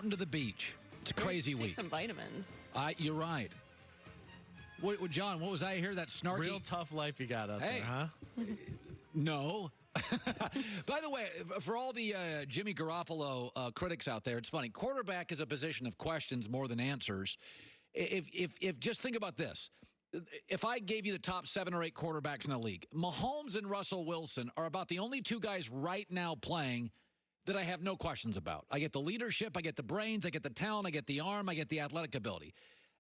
mountain to the beach. It's a crazy Take week. some vitamins. You're right. John, what was I hear? That snarky. Real tough life you got out Hey. there, huh? No. By the way, for all the Jimmy Garoppolo critics out there, it's funny. Quarterback is a position of questions more than answers. If just think about this. If I gave you the top 7 or 8 quarterbacks in the league, Mahomes and Russell Wilson are about the only 2 guys right now playing that I have no questions about. I get the leadership, I get the brains, I get the talent, I get the arm, I get the athletic ability.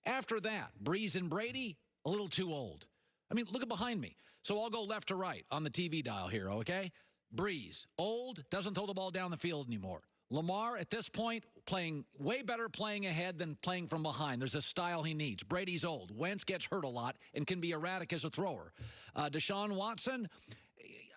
After that, Breeze and Brady, a little too old. I mean, look at behind me. So I'll go left to right on the TV dial here, okay? Breeze, old, doesn't throw the ball down the field anymore. Lamar, at this point, playing way better playing ahead than playing from behind. There's a style he needs. Brady's old. Wentz gets hurt a lot and can be erratic as a thrower. Deshaun Watson,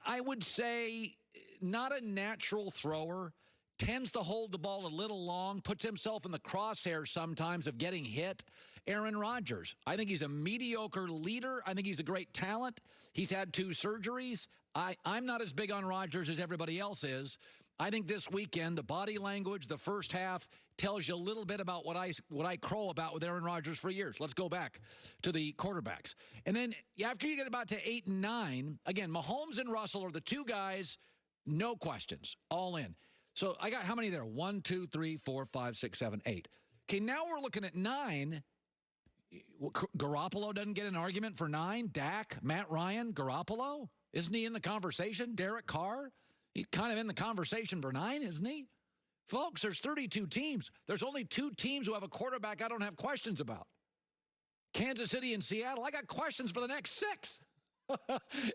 I would say not a natural thrower. Tends to hold the ball a little long, puts himself in the crosshairs sometimes of getting hit. Aaron Rodgers, I think he's a mediocre leader. I think he's a great talent. He's had 2 surgeries. I'm not as big on Rodgers as everybody else is. I think this weekend, the body language, the first half, tells you a little bit about what I crow about with Aaron Rodgers for years. Let's go back to the quarterbacks. And then after you get about to 8 and 9, again, Mahomes and Russell are the 2 guys, no questions, all in. So I got how many there? 1, 2, 3, 4, 5, 6, 7, 8. Okay, now we're looking at 9. Garoppolo doesn't get an argument for 9. Dak, Matt Ryan, Garoppolo? Isn't he in the conversation? Derek Carr? He's kind of in the conversation for 9, isn't he? Folks, there's 32 teams. There's only 2 teams who have a quarterback I don't have questions about. Kansas City and Seattle. I got questions for the next 6.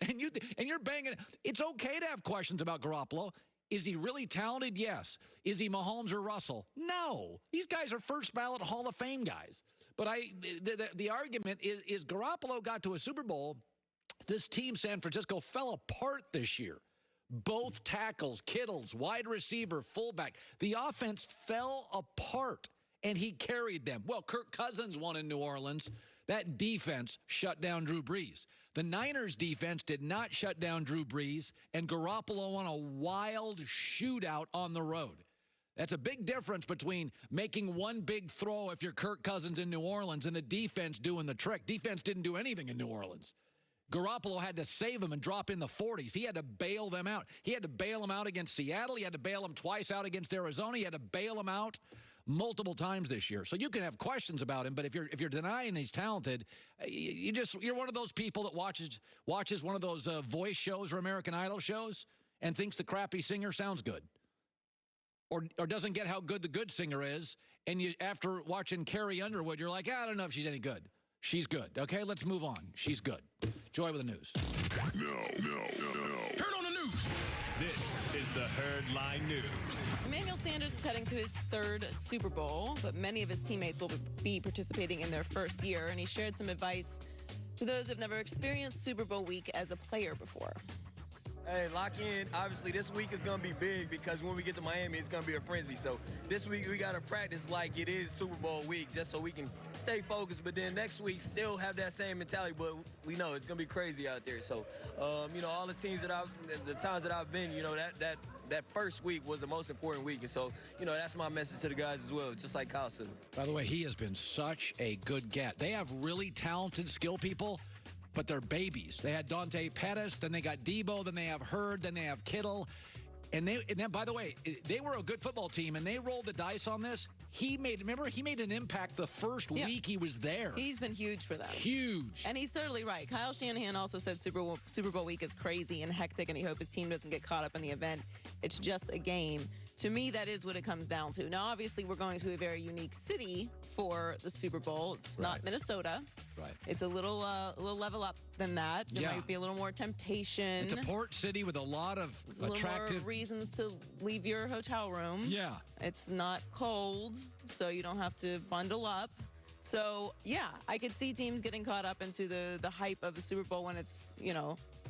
and you're banging. It's okay to have questions about Garoppolo. Is he really talented? Yes. Is he Mahomes or Russell? No. These guys are first ballot Hall of Fame guys. But the argument is Garoppolo got to a Super Bowl. This team, San Francisco, fell apart this year. Both tackles, Kittles, wide receiver, fullback. The offense fell apart, and he carried them. Well, Kirk Cousins won in New Orleans. That defense shut down Drew Brees. The Niners' defense did not shut down Drew Brees, and Garoppolo won a wild shootout on the road. That's a big difference between making one big throw if you're Kirk Cousins in New Orleans and the defense doing the trick. Defense didn't do anything in New Orleans. Garoppolo had to save them and drop in the 40s. He had to bail them out. He had to bail them out against Seattle. He had to bail them twice out against Arizona. He had to bail them out multiple times this year. So you can have questions about him, but if you're denying he's talented, you're one of those people that watches one of those voice shows or American Idol shows and thinks the crappy singer sounds good. Or doesn't get how good the good singer is, and after watching Carrie Underwood, you're like, I don't know if she's any good. She's good. Okay, let's move on. She's good. Joy with the news. No. Turn on the news. This is the Herd Line News. Emmanuel Sanders is heading to his 3rd Super Bowl, but many of his teammates will be participating in their first year, and he shared some advice to those who have never experienced Super Bowl week as a player before. Hey, lock in. Obviously, this week is going to be big because when we get to Miami, it's going to be a frenzy. So this week, we got to practice like it is Super Bowl week just so we can stay focused. But then next week, still have that same mentality. But we know it's going to be crazy out there. So, all the teams the times that I've been, that first week was the most important week. And so, that's my message to the guys as well, just like Kyle said. By the way, he has been such a good get. They have really talented skill people, but they're babies. They had Dante Pettis, then they got Debo, then they have Hurd, then they have Kittle. And then, by the way, they were a good football team, and they rolled the dice on this. He made an impact the first week he was there. He's been huge for them. Huge. And he's certainly right. Kyle Shanahan also said Super Bowl week is crazy and hectic, and he hopes his team doesn't get caught up in the event. It's just a game. To me, that is what it comes down to. Now, obviously, we're going to a very unique city for the Super Bowl. It's not Minnesota. Right. It's a little level up than that. There might be a little more temptation. It's a port city with a lot of attractive more reasons to leave your hotel room. Yeah. It's not cold, so you don't have to bundle up. So, yeah, I could see teams getting caught up into the hype of the Super Bowl when it's,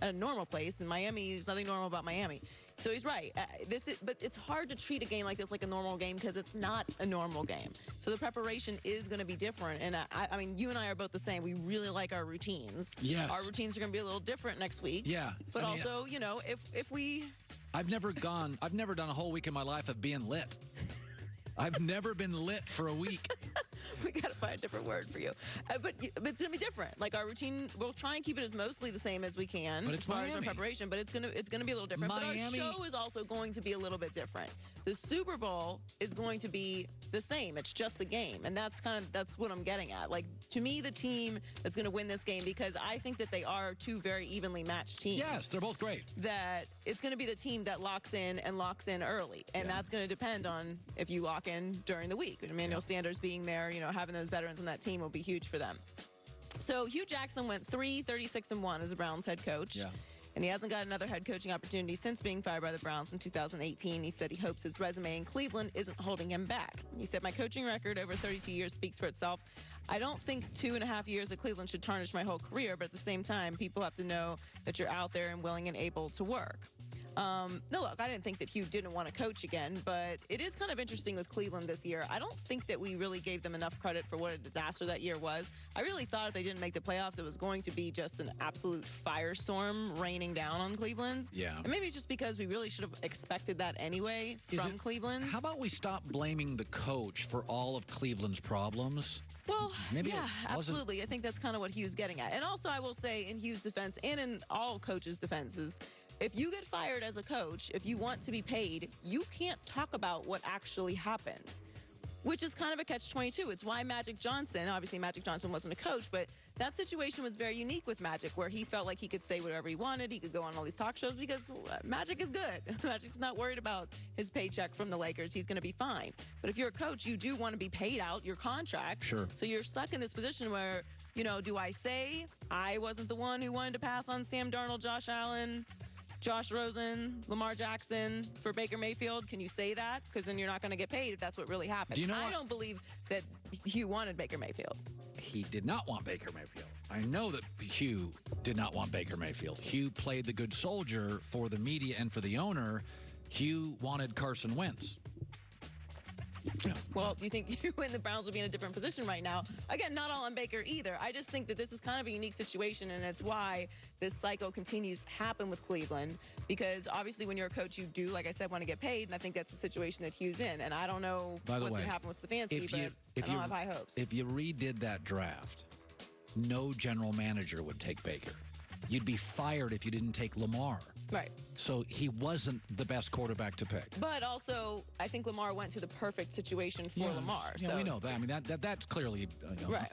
a normal place. In Miami, there's nothing normal about Miami. So he's right. But it's hard to treat a game like this like a normal game because it's not a normal game. So the preparation is going to be different. And I mean, you and I are both the same. We really like our routines. Yes. Our routines are going to be a little different next week. Yeah. But also, if we... I've never done a whole week in my life of being lit. I've never been lit for a week. We got to find a different word for you. But it's going to be different. Like our routine, we'll try and keep it as mostly the same as we can But as it's far as our Miami. preparation, but it's going to be a little different. Miami- But our show is also going to be a little bit different. The Super Bowl is going to be the same. It's just a game. And that's what I'm getting at. Like, to me, the team that's going to win this game, because I think that they are two very evenly matched teams. Yes, they're both great. That it's going to be the team that locks in early. And that's going to depend on if you lock in during the week. Emmanuel Sanders being there, having those veterans on that team will be huge for them. So Hugh Jackson went 3-36-1 as a Browns head coach. Yeah. And he hasn't got another head coaching opportunity since being fired by the Browns in 2018. He said he hopes his resume in Cleveland isn't holding him back. He said, my coaching record over 32 years speaks for itself. I don't think 2.5 years at Cleveland should tarnish my whole career, but at the same time, people have to know that you're out there and willing and able to work. No, look, I didn't think that Hugh didn't want to coach again, but it is kind of interesting with Cleveland this year. I don't think that we really gave them enough credit for what a disaster that year was. I really thought if they didn't make the playoffs, it was going to be just an absolute firestorm raining down on Cleveland. Yeah. And maybe it's just because we really should have expected that anyway from Cleveland. How about we stop blaming the coach for all of Cleveland's problems? Well, Maybe yeah, it wasn't- absolutely. I think that's kind of what Hugh's getting at. And also, I will say in Hugh's defense and in all coaches' defenses, if you get fired as a coach, if you want to be paid, you can't talk about what actually happened, which is kind of a catch-22. It's why Magic Johnson, obviously Magic Johnson wasn't a coach, but that situation was very unique with Magic, where he felt like he could say whatever he wanted. He could go on all these talk shows because Magic is good. Magic's not worried about his paycheck from the Lakers. He's going to be fine. But if you're a coach, you do want to be paid out your contract. Sure. So you're stuck in this position where, do I say I wasn't the one who wanted to pass on Sam Darnold, Josh Allen, Josh Rosen, Lamar Jackson for Baker Mayfield? Can you say that? Because then you're not going to get paid if that's what really happened. Do you know I what? don't believe that Hugh wanted Baker Mayfield. He did not want Baker Mayfield. I know that Hugh did not want Baker Mayfield. Hugh played the good soldier for the media and for the owner. Hugh wanted Carson Wentz. Yeah. Well, do you think you and the Browns would be in a different position right now? Again, not all on Baker either. I just think that this is kind of a unique situation, and it's why this cycle continues to happen with Cleveland, because obviously when you're a coach, you do, like I said, want to get paid, and I think that's the situation that Hugh's in. And I don't know By the what's going way, to happen with Stefanski, but if I don't have high hopes. If you redid that draft, no general manager would take Baker. You'd be fired if you didn't take Lamar. Right. So he wasn't the best quarterback to pick. But also, I think Lamar went to the perfect situation for Yes. Lamar. Yeah, so we know it's- that. I mean, that's clearly Right.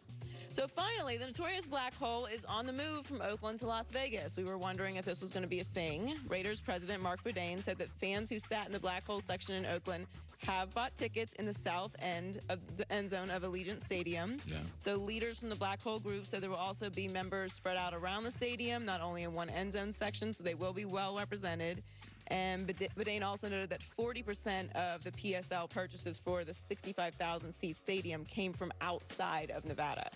So finally, the notorious Black Hole is on the move from Oakland to Las Vegas. We were wondering if this was going to be a thing. Raiders president Mark Boudin said that fans who sat in the Black Hole section in Oakland have bought tickets in the south end of the end zone of Allegiant Stadium. Yeah. So leaders from the Black Hole group said there will also be members spread out around the stadium, not only in one end zone section, so they will be well represented. And Boudin also noted that 40% of the PSL purchases for the 65,000-seat stadium came from outside of Nevada.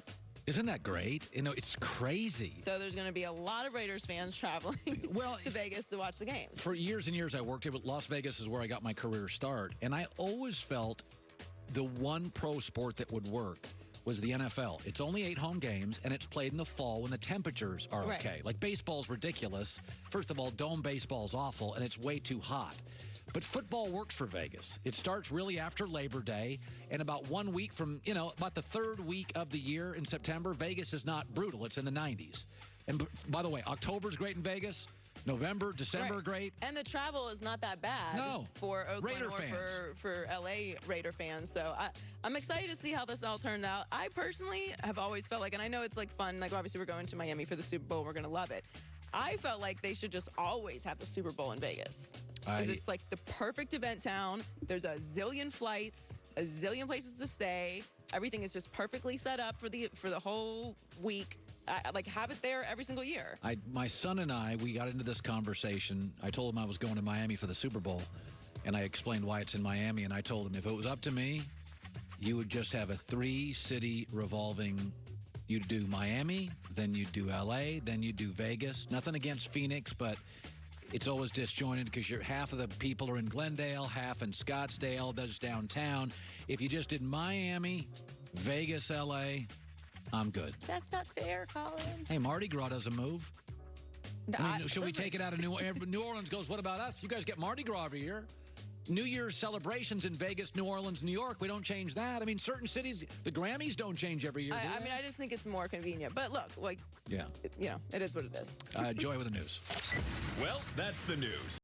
Isn't that great? It's crazy. So there's going to be a lot of Raiders fans traveling Well, to Vegas to watch the games. For years and years, I worked at Las Vegas is where I got my career start. And I always felt the one pro sport that would work was the NFL. It's only 8 home games, and it's played in the fall when the temperatures are Right. okay. Like, baseball's ridiculous. First of all, dome baseball's awful, and it's way too hot. But football works for Vegas. It starts really after Labor Day, and about 1 week from, about the third week of the year in September, Vegas is not brutal. It's in the 90s. And by the way, October's great in Vegas. November, December, Right. great. And the travel is not that bad No. for Oakland Raider or fans. for LA Raider fans. So I'm excited to see how this all turned out. I personally have always felt like, and I know it's like fun, like obviously we're going to Miami for the Super Bowl. We're going to love it. I felt like they should just always have the Super Bowl in Vegas. Because it's like the perfect event town. There's a zillion flights, a zillion places to stay. Everything is just perfectly set up for the whole week. Like have it there every single year. My son and I, we got into this conversation. I told him I was going to Miami for the Super Bowl, and I explained why it's in Miami, and I told him if it was up to me, you would just have a 3-city revolving. You'd do Miami, then you'd do LA, then you'd do Vegas. Nothing against Phoenix, but it's always disjointed because half of the people are in Glendale, half in Scottsdale, that's downtown. If you just did Miami, Vegas, LA, I'm good. That's not fair, Colin. Hey, Mardi Gras doesn't move. I mean, should we take it out of New Orleans? Goes, what about us? You guys get Mardi Gras every year. New Year's celebrations in Vegas, New Orleans, New York, we don't change that. I mean, certain cities, the Grammys don't change every year. I mean, I just think it's more convenient. But look, like, yeah. it is what it is. Joy with the news. Well, that's the news.